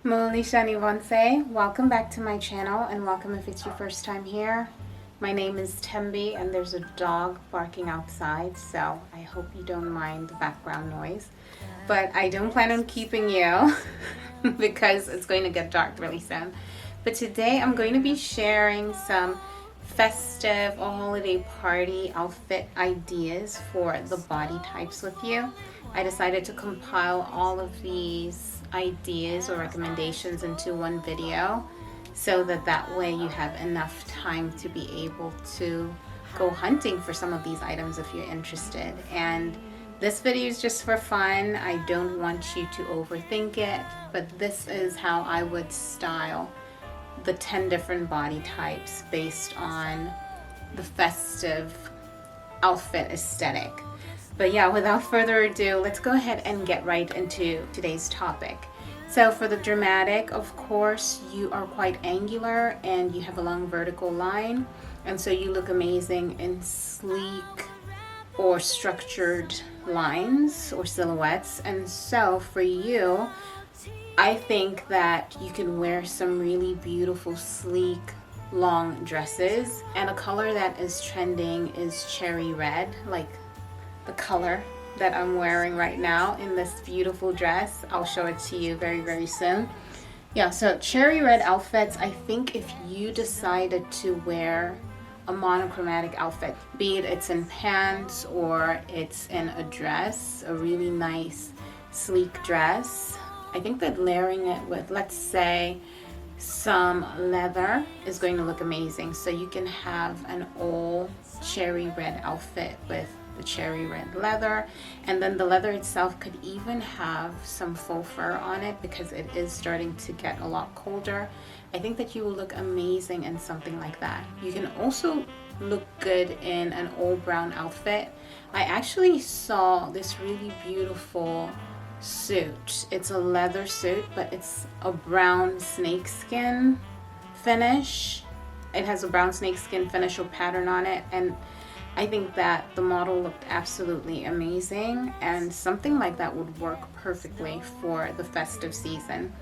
Muli Shani Vonse. Welcome back to my channel, and welcome if it's your first time here. My name is Tembi and there's a dog barking outside, so I hope you don't mind the background noise. But I don't plan on keeping you because it's going to get dark really soon. But today I'm going to be sharing some festive or holiday party outfit ideas for the Bodytypes with you. I decided to compile all of these ideas or recommendations into one video so that way you have enough time to be able to go hunting for some of these items if you're interested. And this video is just for fun. I don't want you to overthink it, but this is how I would style the 10 different body types based on the festive outfit aesthetic. But yeah, without further ado, let's go ahead and get right into today's topic. So for the dramatic, of course, you are quite angular and you have a long vertical line, and so you look amazing in sleek or structured lines or silhouettes. And so for you, I think that you can wear some really beautiful, sleek, long dresses. And a color that is trending is cherry red, like the color that I'm wearing right now in this beautiful dress. I'll show it to you very, very soon. Yeah, so cherry red outfits, I think if you decided to wear a monochromatic outfit, be it it's in pants or it's in a dress, a really nice, sleek dress, I think that layering it with, let's say, some leather is going to look amazing. So you can have an all cherry red outfit with the cherry red leather, and then the leather itself could even have some faux fur on it because it is starting to get a lot colder. I think that you will look amazing in something like that. You can also look good in an all brown outfit. I actually saw this really beautiful suit. It's a leather suit, but it's a brown snakeskin finish. It has a brown snakeskin finish or pattern on it, and I think that the model looked absolutely amazing, and something like that would work perfectly for the festive season.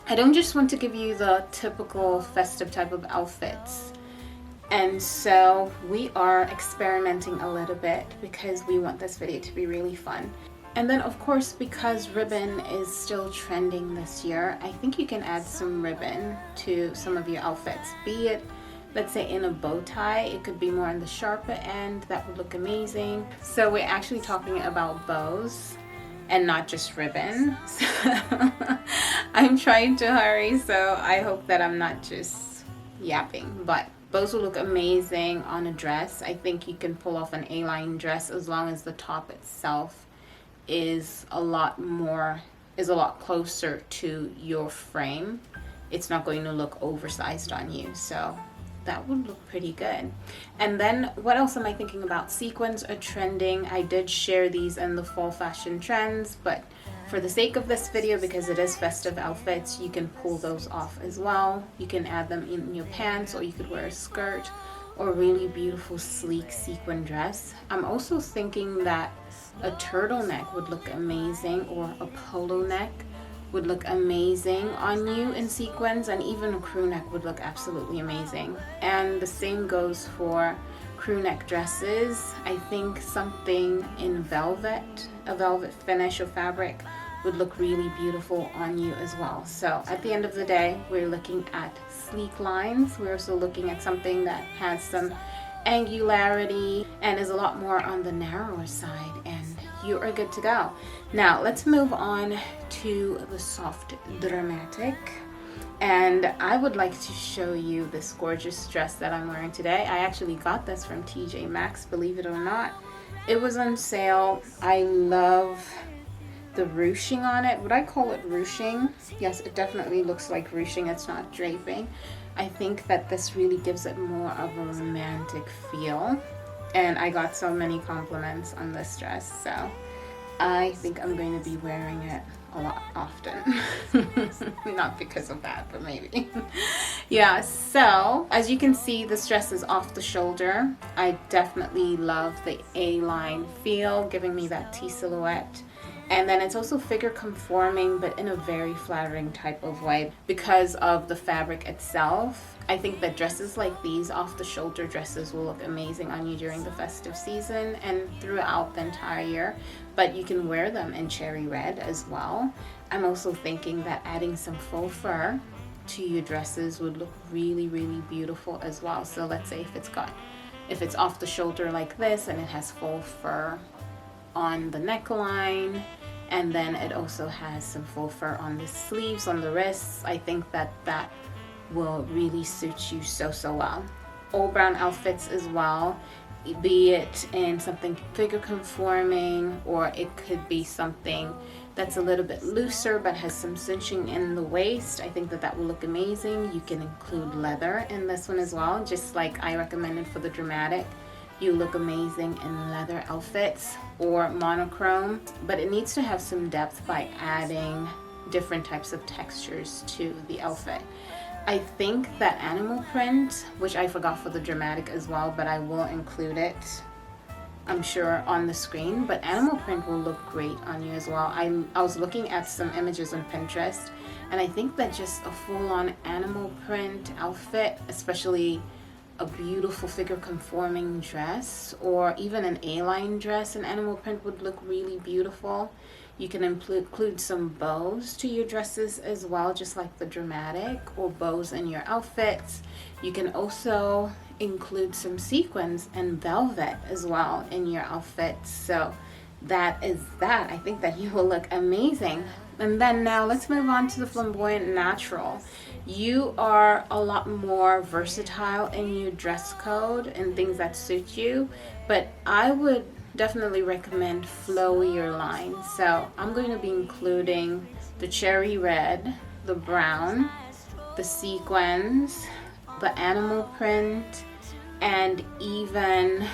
I don't just want to give you the typical festive type of outfits, and so we are experimenting a little bit because we want this video to be really fun. And then of course, because ribbon is still trending this year, I think you can add some ribbon to some of your outfits, be it, let's say, in a bow tie. It could be more on the sharper end. That would look amazing. So we're actually talking about bows and not just ribbon. So I'm trying to hurry, so I hope that I'm not just yapping, but bows will look amazing on a dress. I think you can pull off an A-line dress as long as the top itself is a lot closer to your frame. It's not going to look oversized on you, so that would look pretty good. And then what else am I thinking about? Sequins are trending. I did share these in the fall fashion trends, but for the sake of this video, because it is festive outfits, you can pull those off as well. You can add them in your pants, or you could wear a skirt or a really beautiful sleek sequin dress. I'm also thinking that a turtleneck would look amazing, or a polo neck would look amazing on you in sequins, and even a crew neck would look absolutely amazing. And the same goes for crew neck dresses. I think something in velvet, a velvet finish or fabric, would look really beautiful on you as well. So at the end of the day, we're looking at sleek lines. We're also looking at something that has some angularity and is a lot more on the narrower side, and you are good to go. Now let's move on to the soft dramatic, and I would like to show you this gorgeous dress that I'm wearing today. I actually got this from TJ Maxx, believe it or not. It was on sale. I love the ruching on it. Would I call it ruching? Yes, it definitely looks like ruching. It's not draping. I think that this really gives it more of a romantic feel, and I got so many compliments on this dress, so I think I'm going to be wearing it a lot often. Not because of that, but maybe. Yeah, so as you can see, this dress is off the shoulder. I definitely love the A-line feel, giving me that T silhouette. And then it's also figure conforming, but in a very flattering type of way because of the fabric itself. I think that dresses like these, off the shoulder dresses, will look amazing on you during the festive season and throughout the entire year. But you can wear them in cherry red as well. I'm also thinking that adding some faux fur to your dresses would look really, really beautiful as well. So let's say if it's off the shoulder like this and it has faux fur on the neckline, and then it also has some faux fur on the sleeves, on the wrists, I think that will really suit you so well. All brown outfits as well, be it in something figure conforming, or it could be something that's a little bit looser but has some cinching in the waist. I think that will look amazing. You can include leather in this one as well, just like I recommended for the dramatic. You look amazing in leather outfits or monochrome, but it needs to have some depth by adding different types of textures to the outfit. I think that animal print, which I forgot for the dramatic as well, but I will include it, I'm sure, on the screen, but animal print will look great on you as well. I was looking at some images on Pinterest, and I think that just a full-on animal print outfit, especially a beautiful figure conforming dress or even an A-line dress in animal print, would look really beautiful. You can include some bows to your dresses as well, just like the dramatic, or bows in your outfits. You can also include some sequins and velvet as well in your outfits. So that is that. I think that you will look amazing. And then now let's move on to the flamboyant natural. You are a lot more versatile in your dress code and things that suit you, but I would definitely recommend flowier lines. So I'm going to be including the cherry red, the brown, the sequins, the animal print, and even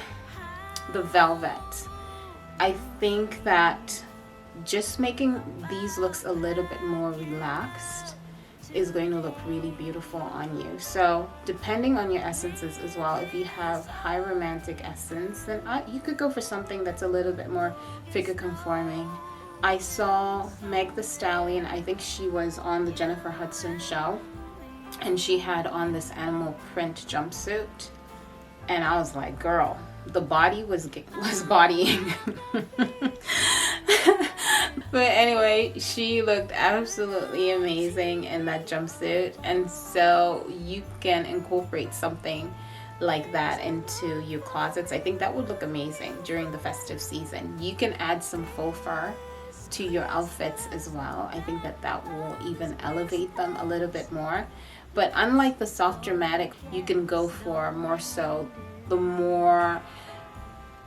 the velvet. I think that just making these looks a little bit more relaxed is going to look really beautiful on you. So depending on your essences as well, if you have high romantic essence, then you could go for something that's a little bit more figure conforming. I saw Meg the Stallion, I think she was on the Jennifer Hudson show, and she had on this animal print jumpsuit, and I was like, girl, the body was bodying. But anyway, she looked absolutely amazing in that jumpsuit, and so you can incorporate something like that into your closets. I think that would look amazing during the festive season. You can add some faux fur to your outfits as well. I think that will even elevate them a little bit more. But unlike the soft dramatic, you can go for more so the more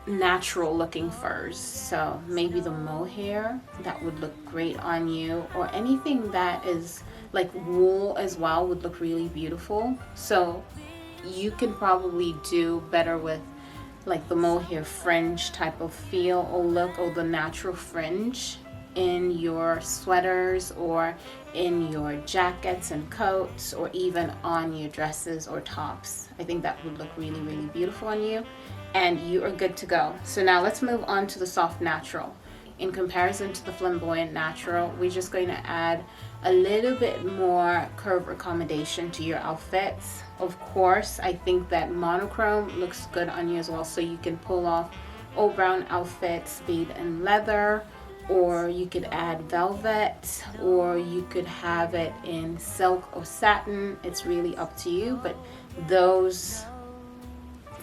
natural looking furs. So maybe the mohair, that would look great on you, or anything that is like wool as well would look really beautiful. So you can probably do better with like the mohair fringe type of feel or look, or the natural fringe in your sweaters or in your jackets and coats, or even on your dresses or tops. I think that would look really, really beautiful on you, and you are good to go. So now let's move on to the soft natural. In comparison to the flamboyant natural, we're just going to add a little bit more curve accommodation to your outfits. Of course, I think that monochrome looks good on you as well, so you can pull off all brown outfits, be it in leather, or you could add velvet, or you could have it in silk or satin. It's really up to you, but those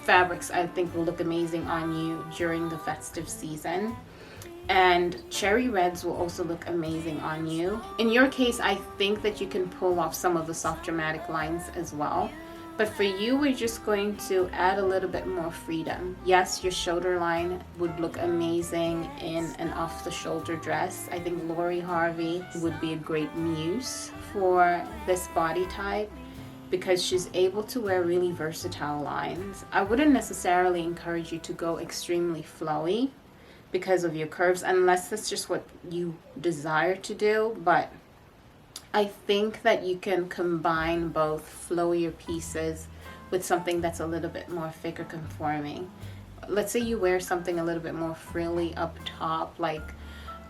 fabrics I think will look amazing on you during the festive season. And cherry reds will also look amazing on you. In your case, I think that you can pull off some of the soft dramatic lines as well. But for you, we're just going to add a little bit more freedom. Yes, your shoulder line would look amazing in an off-the-shoulder dress. I think Lori Harvey would be a great muse for this body type, because she's able to wear really versatile lines. I wouldn't necessarily encourage you to go extremely flowy because of your curves, unless that's just what you desire to do. But I think that you can combine both flowier pieces with something that's a little bit more figure conforming. Let's say you wear something a little bit more frilly up top, like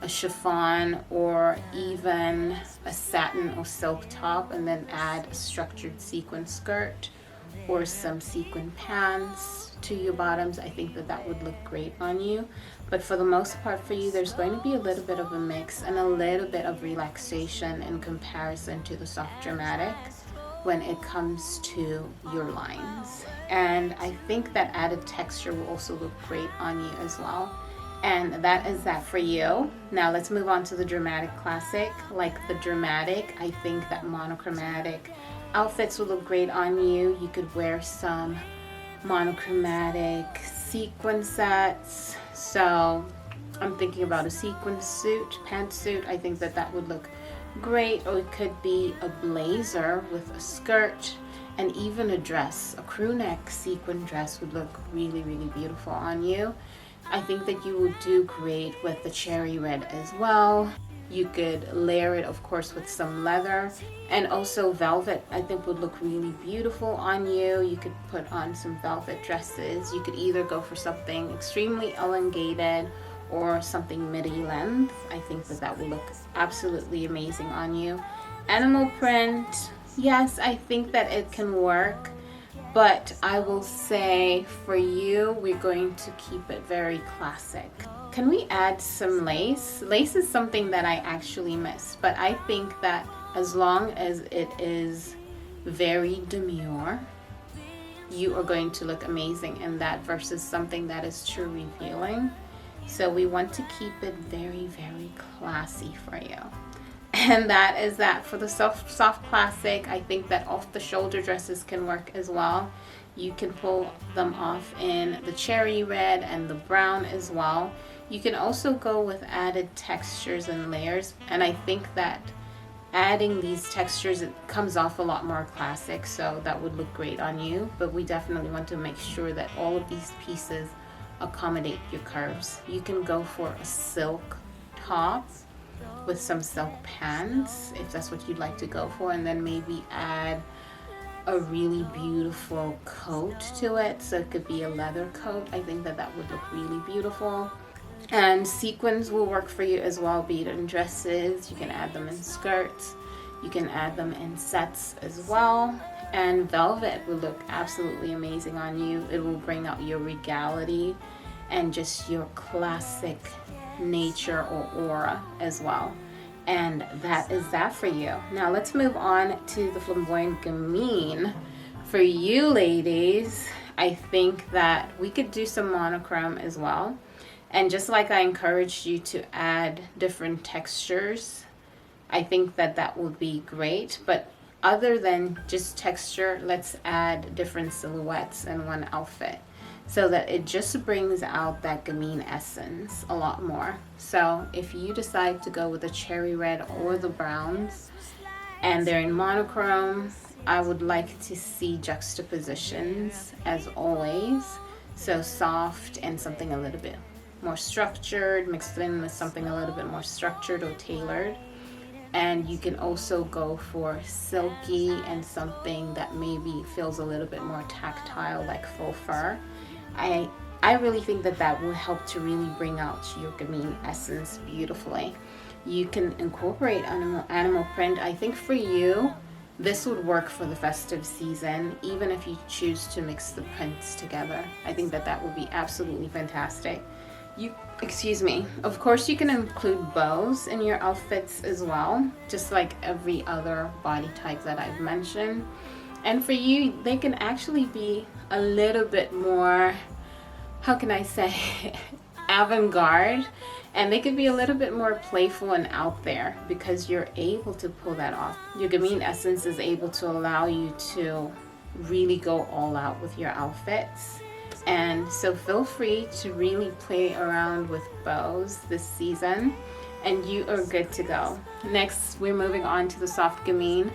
a chiffon or even a satin or silk top, and then add a structured sequin skirt or some sequin pants to your bottoms, I think that that would look great on you. But for the most part for you, there's going to be a little bit of a mix and a little bit of relaxation in comparison to the soft dramatic when it comes to your lines. And I think that added texture will also look great on you as well. And that is that for you. Now let's move on to the dramatic classic. Like the dramatic, I think that monochromatic outfits will look great on you. You could wear some monochromatic sequin sets. So I'm thinking about a sequin suit, pantsuit. I think that that would look great. Or it could be a blazer with a skirt and even a dress. A crew neck sequin dress would look really, really beautiful on you. I think that you would do great with the cherry red as well. You could layer it, of course, with some leather, and also velvet I think would look really beautiful on you. You could put on some velvet dresses. You could either go for something extremely elongated or something midi length. I think that that will look absolutely amazing on you. Animal print, yes, I think that it can work. But I will say for you, we're going to keep it very classic. Can we add some lace? Lace is something that I actually miss, but I think that as long as it is very demure, you are going to look amazing in that versus something that is too revealing. So we want to keep it very, very classy for you. And that is that for the soft classic. I think that off the shoulder dresses can work as well. You can pull them off in the cherry red and the brown as well. You can also go with added textures and layers, and I think that adding these textures, it comes off a lot more classic, so that would look great on you. But we definitely want to make sure that all of these pieces accommodate your curves. You can go for a silk top with some silk pants if that's what you'd like to go for, and then maybe add a really beautiful coat to it. So it could be a leather coat. I think that that would look really beautiful. And sequins will work for you as well, be it in dresses. You can add them in skirts, you can add them in sets as well. And velvet will look absolutely amazing on you. It will bring out your regality and just your classic nature or aura as well. And that is that for you. Now let's move on to the flamboyant gamine. For you ladies, I think that we could do some monochrome as well. And just like I encouraged you to add different textures, I think that that would be great. But other than just texture, let's add different silhouettes in one outfit, so that it just brings out that gamine essence a lot more. So if you decide to go with the cherry red or the browns and they're in monochrome, I would like to see juxtapositions as always. So soft and something a little bit more structured, mixed in with something a little bit more structured or tailored. And you can also go for silky and something that maybe feels a little bit more tactile, like faux fur. I really think that that will help to really bring out your gamine essence beautifully. You can incorporate animal print. I think for you, this would work for the festive season, even if you choose to mix the prints together. I think that that would be absolutely fantastic. Of course you can include bows in your outfits as well, just like every other body type that I've mentioned. And for you, they can actually be a little bit more, how can I say, avant-garde, and they could be a little bit more playful and out there because you're able to pull that off. Your gamine essence is able to allow you to really go all out with your outfits. And so feel free to really play around with bows this season and you are good to go. Next, we're moving on to the soft gamine.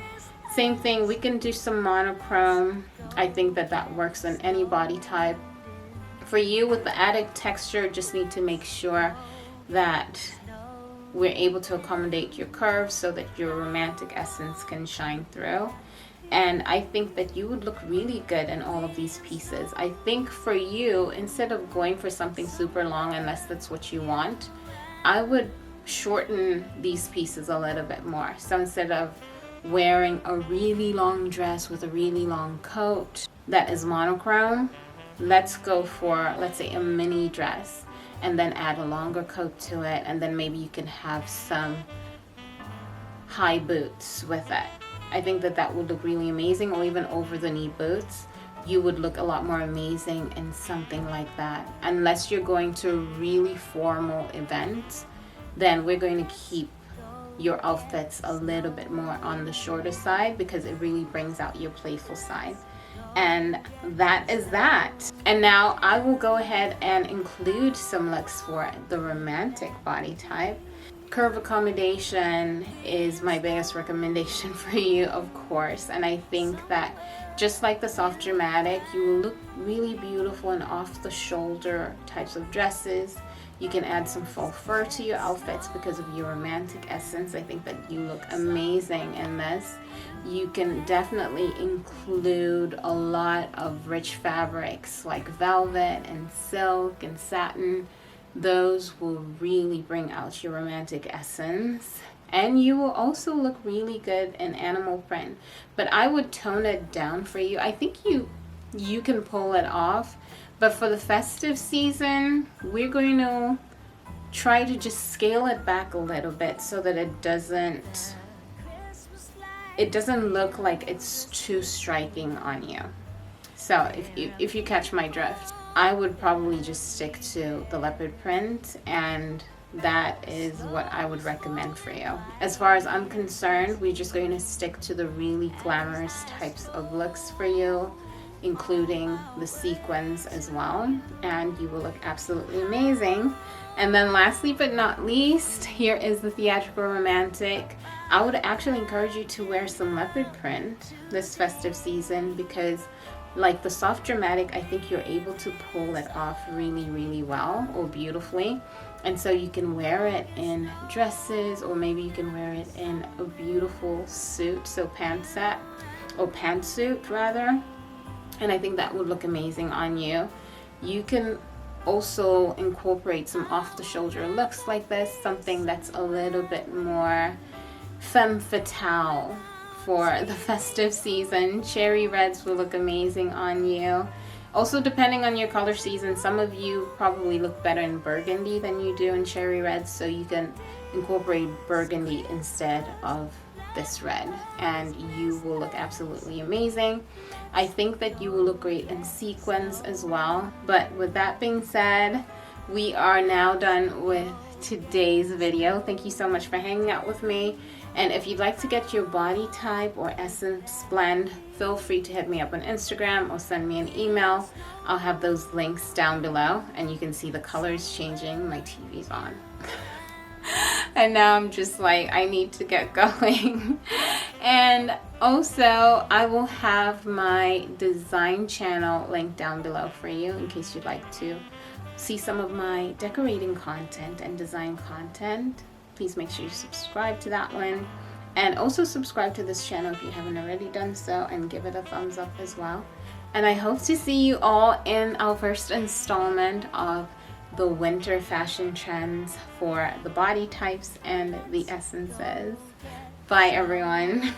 Same thing, we can do some monochrome. I think that that works on any body type. For you, with the added texture, just need to make sure that we're able to accommodate your curves so that your romantic essence can shine through. And I think that you would look really good in all of these pieces. I think for you, instead of going for something super long, unless that's what you want, I would shorten these pieces a little bit more. So instead of wearing a really long dress with a really long coat that is monochrome, let's go for, let's say, a mini dress and then add a longer coat to it, and then maybe you can have some high boots with it. I think that that would look really amazing, or even over the knee boots. You would look a lot more amazing in something like that. Unless you're going to a really formal event, then we're going to keep your outfits a little bit more on the shorter side, because it really brings out your playful side. And that is that. And now I will go ahead and include some looks for the romantic body type. Curve accommodation is my biggest recommendation for you, of course. And I think that just like the soft dramatic, you will look really beautiful in off the shoulder types of dresses. You can add some faux fur to your outfits because of your romantic essence. I think that you look amazing in this. You can definitely include a lot of rich fabrics like velvet and silk and satin. Those will really bring out your romantic essence. And you will also look really good in animal print. But I would tone it down for you. I think you can pull it off. But for the festive season, we're going to try to just scale it back a little bit so that it doesn't look like it's too striking on you. So if you catch my drift, I would probably just stick to the leopard print, and that is what I would recommend for you. As far as I'm concerned, we're just going to stick to the really glamorous types of looks for you, including the sequins as well, and you will look absolutely amazing. And then lastly but not least, here is the theatrical romantic. I would actually encourage you to wear some leopard print this festive season, because like the soft dramatic, I think you're able to pull it off really, really well or beautifully. And so you can wear it in dresses, or maybe you can wear it in a beautiful suit, so pantsuit rather. And I think that would look amazing on you. You can also incorporate some off-the-shoulder looks like this, something that's a little bit more femme fatale for the festive season. Cherry reds will look amazing on you. Also, depending on your color season, some of you probably look better in burgundy than you do in cherry reds, so you can incorporate burgundy instead of this red, and you will look absolutely amazing. I think that you will look great in sequins as well. But with that being said, we are now done with today's video. Thank you so much for hanging out with me. And if you'd like to get your body type or essence blend, feel free to hit me up on Instagram or send me an email. I'll have those links down below, and you can see the colors changing. My TV's on. And now I'm just like, I need to get going. And also, I will have my design channel linked down below for you in case you'd like to see some of my decorating content and design content. Please make sure you subscribe to that one, and also subscribe to this channel if you haven't already done so, and give it a thumbs up as well. And I hope to see you all in our first installment of the winter fashion trends for the body types and the essences. Bye everyone.